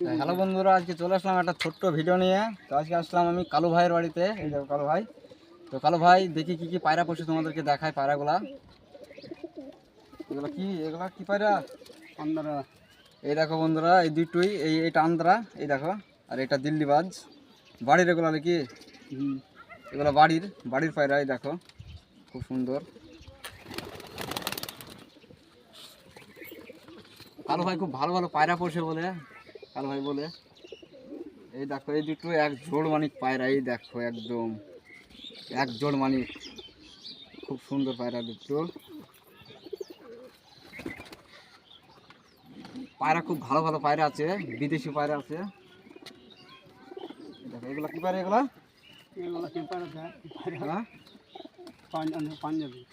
Hello বন্ধুরা, আজকে চলে আসলাম একটা ছোট্ট ভিডিও নিয়ে। তো আজকে আসলাম আমি কালু ভাইয়ের বাড়িতে। এই দেখো কালু ভাই। তো কালু ভাই দেখি কি কি পায়রা পোষে, তোমাদেরকে দেখায় পায়রাগুলা। এগুলা কি পায়রা? আন্দ্রা। এই দেখো বন্ধুরা, এই দুটোই, এইটা আন্দ্রা, এই দেখো। আর এটা দিল্লিবাজ। বাড়ির এগুলো নাকি? এগুলো বাড়ির পায়রা। এই দেখো খুব সুন্দর। কালু ভাই খুব ভালো ভালো পায়রা পোষে বলে কালু ভাই বলে। এই দেখো এই দুটো এক জোড় মানিক পায়রা। এই দেখো একদম এক জোড় মানিক, খুব সুন্দর পায়রা দুটো। পায়রা খুব ভালো ভালো পায়রা আছে, বিদেশি পায়রা আছে। দেখো এগুলা কি পায়রা? এগুলা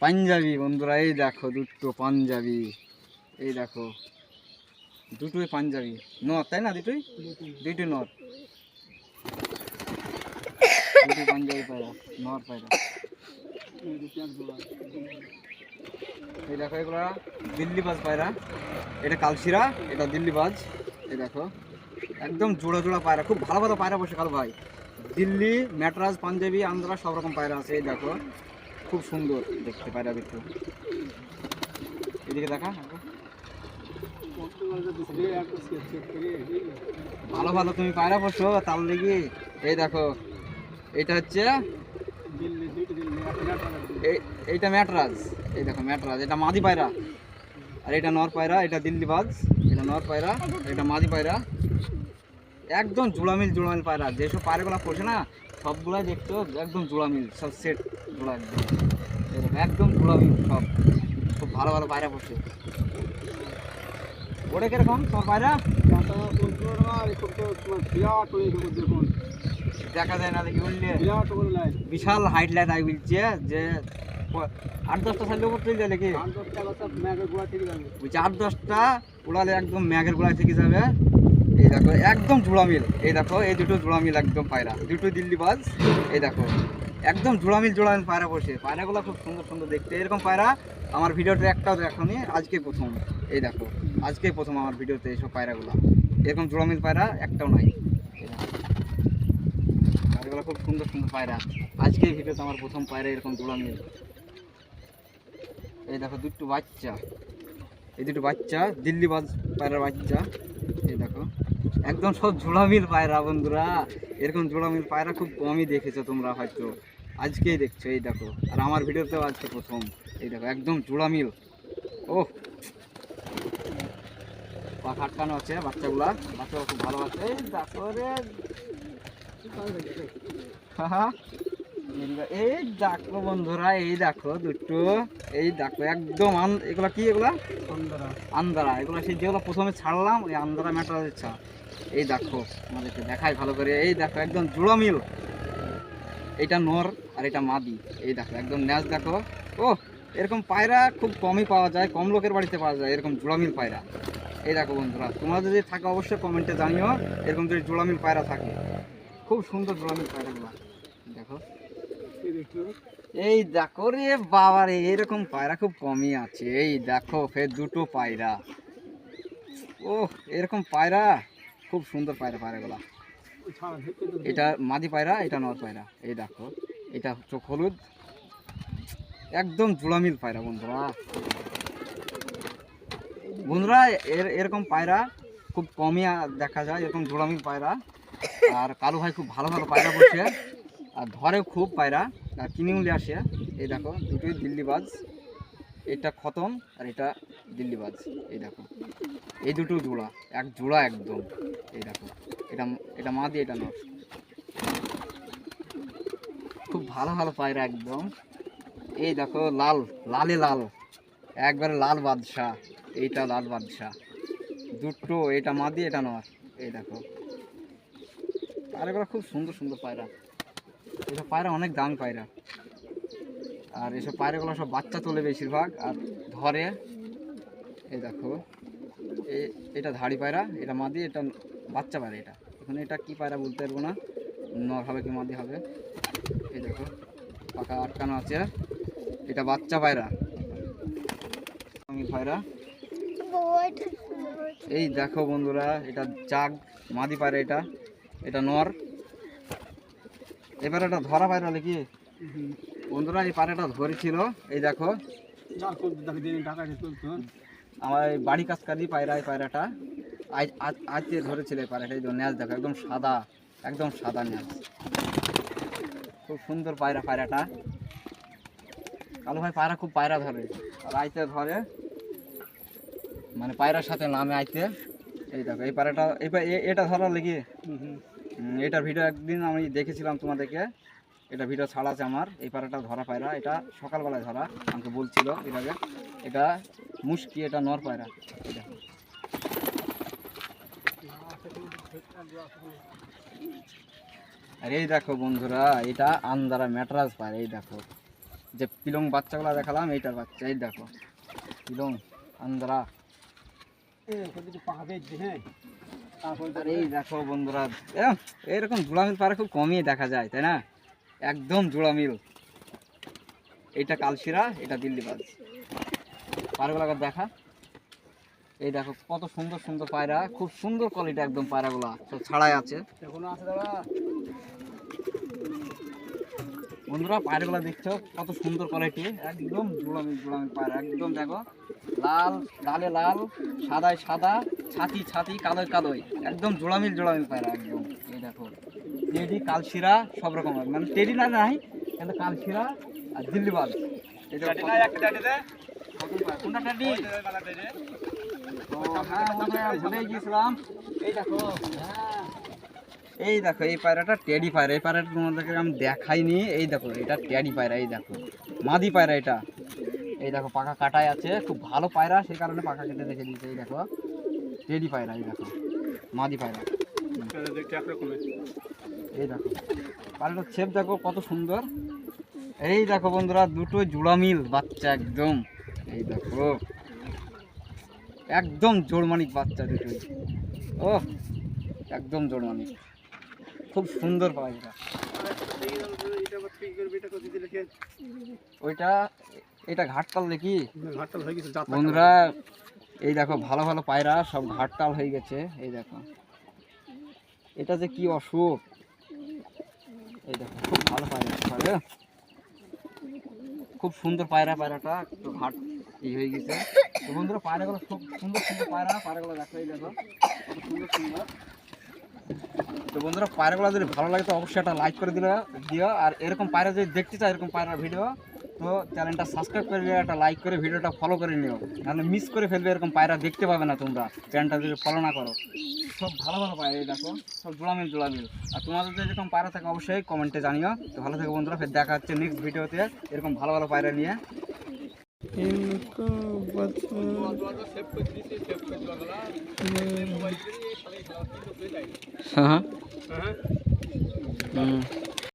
পাঞ্জাবি বন্ধুরা। এই দেখো দুটো পাঞ্জাবি। এই দেখো দুটোই পাঞ্জাবি নর, তাই না? দুটোই নর, দুটোই পাঞ্জাবি পায়রা, নর পায়রা। এই দেখো এগুলা দিল্লিবাজ পায়রা। এটা কালশিরা, এটা দিল্লিবাজ। এই দেখো একদম জোড়া জোড়া পায়রা, খুব ভালো ভালো পায়রা বসে কাল ভাই। দিল্লি, ম্যাটরাজ, পাঞ্জাবি, আন্দ্রা সব রকম পায়রা আছে। এই দেখো খুব সুন্দর দেখতে পায়রা দুটো। এদিকে দেখা, ভালো ভালো তুমি পায়রা বসো তার লেগে। এই দেখো এটা হচ্ছে এইটা ম্যাটরাজ। এই দেখো ম্যাটরাজ, এটা মাদি পায়রা। আর এটা নর পায়রা, এটা দিল্লিবাজ। এটা নর পায়রা, এটা মাদি পায়রা। একদম জোড়ামিল পায়রা। যেসব পায়রাগুলো পোষে না সবগুলাই দেখতো একদম জোড়ামিল, সব সেট জোড়া একদম। একদম জোড়ামিল সব, খুব ভালো ভালো পায়রা পোষে। ওটা কিরকম তোমার পায়রা? দেখা যায় না দেখি বললে, বিশাল হাইট লাইট আই বলছে যে 8-10টা সাইলের উপর চলে যায় নাকি? 8-10টা উড়ালে একদম ম্যাগের গোড়ায় থেকে যাবে। এই দেখো একদম জোড়ামিল। এই দেখো এই দুটো জোড়ামিল একদম পায়রা, দুটো দিল্লিবাজ। এই দেখো একদম জোড়ামিল পায়রা বসে। পায়রাগুলো খুব সুন্দর সুন্দর দেখতে। এরকম পায়রা আমার ভিডিওতে একটাও দেখানি, আজকে প্রথম। এই দেখো আজকে প্রথম আমার ভিডিওতে এইসব পায়রাগুলো, এরকম জোড়ামিল পায়রা একটাও নাই। পায়রাগুলো খুব সুন্দর সুন্দর পায়রা, আজকে ভিডিওতে আমার প্রথম পায়রা এরকম জোড়ামিল। এই দেখো দুটো বাচ্চা, এই দুটো বাচ্চা দিল্লিবাজ পায়রার বাচ্চা। এই দেখো একদম সব জোড়ামিল পায়রা বন্ধুরা। এরকম জোড়ামিল পায়রা খুব কমই দেখেছো তোমরা, হয়তো আজকেই দেখছো। এই দেখো আর আমার ভিডিওতেও আজকে প্রথম। এই দেখো একদম জোড়ামিল। ও পাখা আটকানো আছে, বাচ্চাগুলা খুব ভালো আছে। এই দেখো রে, এই দেখো বন্ধুরা, এই দেখো দুটো। এই দেখো একদম এগুলা কি? এগুলা আন্দ্রা। এগুলা সেই যেগুলো প্রথমে ছাড়লাম, ওই আন্দ্রা ম্যাটারের ছা। এই দেখো আমাদেরকে দেখাই ভালো করে। এই দেখো একদম জোড়ামিল। এইটা নর আর এটা মাদি। এই দেখো একদম ন্যাচ। দেখো ও এরকম পায়রা খুব কমই পাওয়া যায়, কম লোকের বাড়িতে পাওয়া যায় এরকম জোড়ামিল পায়রা। এই দেখো বন্ধুরা, তোমরা যদি থাকে অবশ্যই কমেন্টে জানিও এরকম যদি জোড়ামিল পায়রা থাকে। খুব সুন্দর জোড়ামিল পায়রাগুলো দেখো। এই দেখো রে বাবা রে, এরকম পায়রা খুব কমই আছে। এই দেখো ফের দুটো পায়রা। ও এরকম পায়রা খুব সুন্দর পায়রা, পায়রাগুলা। এটা মাদি পায়রা, এটা নর পায়রা। এই দেখো এটা চোখ হলুদ, একদম জোড়ামিল পায়রা বন্ধুরা। এরকম পায়রা খুব কমই দেখা যায়, এরকম জোড়ামিল পায়রা। আর কালু ভাই খুব ভালো ভালো পায়রা বসে, আর ধরেও খুব পায়রা, আর কিনেও নিয়ে আসে। এই দেখো দুটোই দিল্লিবাজ, এটা খতম আর এটা দিল্লিবাজ। এই দেখো এই দুটো জোড়া, এক জোড়া একদম। এই দেখো এটা মাদি, এটা নর। খুব ভালো ভালো পায়রা একদম। এই দেখো লালে লাল, একবারে লাল বাদশাহ। এইটা লাল বাদশাহ দুটো, এটা মাদি, এটা নর। এই দেখো পায়রাগুলো খুব সুন্দর সুন্দর পায়রা। এসব পায়রা অনেক দামি পায়রা। আর এসব পায়রাগুলো সব বাচ্চা তোলে বেশিরভাগ, আর ধরে। এই দেখো এটা ধাড়ি পায়রা, এটা মাদি, এটা বাচ্চা পায়রা। এটা এখানে এটা কি পায়রা বলতে পারবো না, নর হবে কি মাদি হবে। এই দেখো পাখা আটকানো আছে, এটা বাচ্চা পায়রা, পায়রা। এই দেখো বন্ধুরা, এটা জাগ মাদি পায়রা, এটা এটা নর। এবার এটা ধরা পায়রা নাকি বন্ধুরা, এই পায়রাটা ধরেছিল, এই দেখো আমার এই বাড়ি কাছকারি পায়রা, এই পায়রাটা আজকে ধরেছিল এই পায়রাটা। এই ন্যাজ দেখো একদম সাদা, একদম সাদা ন্যাজ, খুব সুন্দর পায়রা। পায়রাটা কালো ভাই পায়রা খুব পায়রা ধরে, আর আইতে ধরে মানে পায়রার সাথে নামে আইতে। এই দেখো এই পায়রাটা, এটা ধরার লেগে এটার ভিডিও একদিন আমি দেখেছিলাম তোমাদেরকে, এটা ভিডিও ছাড়া আছে আমার। এই পায়রাটা ধরা পায়রা, এটা সকালবেলায় ধরা, আমাকে বলছিল এটাকে। এটা মুশকি, এটা নর পায়রা। এটা আর এই দেখো বন্ধুরা, এটা আন্দারা ম্যাটরাস পায়রা। এই দেখো যে পিলং বাচ্চাগুলো দেখালাম, এইটার বাচ্চা। এই দেখো পিলং আন্দারা। আর এই দেখো বন্ধুরা, এরকম জোড়ামিল পায়রা খুব কমই দেখা যায়, তাই না? একদম জোড়ামিল। এইটা কালশিরা, এটা দিল্লিবাজ। পায়রাগুলো দেখা, এই দেখো কত সুন্দর সুন্দর পায়রা, খুব সুন্দর কোয়ালিটি একদম পায়রাগুলা, সব ছাড়াই আছে বন্ধুরা। পায়রাগুলো দেখছো কত সুন্দর কোয়ালিটি, একদম জোড়ামিল জোড়ামিল পায়রা, একদম দেখো লাল লালে লাল, সাদায় সাদা, ছাতি ছাতি, কালোয় কালোয়, একদম জোড়ামিল জোড়ামিল পায়রা একদম। এই দেখো টেডি কালশিরা সব রকম, মানে টেডি না নাই কিন্তু কালশিরা আর দিল্লিবাজ। কোনটা টেডি? ভুলে গিয়েছিলাম। এই দেখো, এই দেখো এই পায়রাটা টেডি পায়রা। এই পায়রাটা তোমাদেরকে আমি দেখাইনি। এই দেখো এটা টেডি পায়রা, এই দেখো মাদি পায়রা এটা। এই দেখো পাখা কাটাই আছে, খুব ভালো পায়রা, সেই কারণে পাখা কেটে রেখে দিয়েছে। এই দেখো টেডি পায়রা, এই দেখো মাদি পায়রা। এই দেখো পায়রাটার ছেপ দেখো কত সুন্দর। এই দেখো বন্ধুরা, দুটো জোড়ামিল বাচ্চা একদম। এই দেখো একদম জোড়মানিক বাচ্চা দুটোই, ও একদম জোড়মানিক, খুব সুন্দর পায়রা। ওইটা এটা ঘাটতাল নাকি বন্ধুরা? এই দেখো ভালো ভালো পায়রা সব ঘাটতাল হয়ে গেছে। এই দেখো এটা যে কি অসুখ। এই দেখো খুব ভালো পায়রা, খুব সুন্দর পায়রা। পায়রাটা একটু ঘাট হয়ে গেছে। তো বন্ধুরা পায়রাগুলো খুব সুন্দর সুন্দর পায়রা, পায়রাগুলো দেখো, এই দেখো কত সুন্দর সুন্দর। তো বন্ধুরা পায়রাগুলো যদি ভালো লাগে তো অবশ্যই একটা লাইক করে দিও। আর এরকম পায়রা যদি দেখতে চাও, এরকম পায়রার ভিডিও, তো চ্যানেলটা সাবস্ক্রাইব করে দিও, একটা লাইক করে ভিডিওটা ফলো করে নিও, নাহলে মিস করে ফেলবে, এরকম পায়রা দেখতে পাবে না তোমরা চ্যানেলটা যদি ফলো না করো। সব ভালো ভালো পায়রা, এই দেখো সব জোড়ামিল জোড়ামিল। আর তোমাদের যদি এরকম পায়রা থাকে অবশ্যই কমেন্টে জানিও। তো ভালো থেকে বন্ধুরা, ফের দেখা হচ্ছে নেক্সট ভিডিওতে এরকম ভালো ভালো পায়রা নিয়ে। हाँ हाँ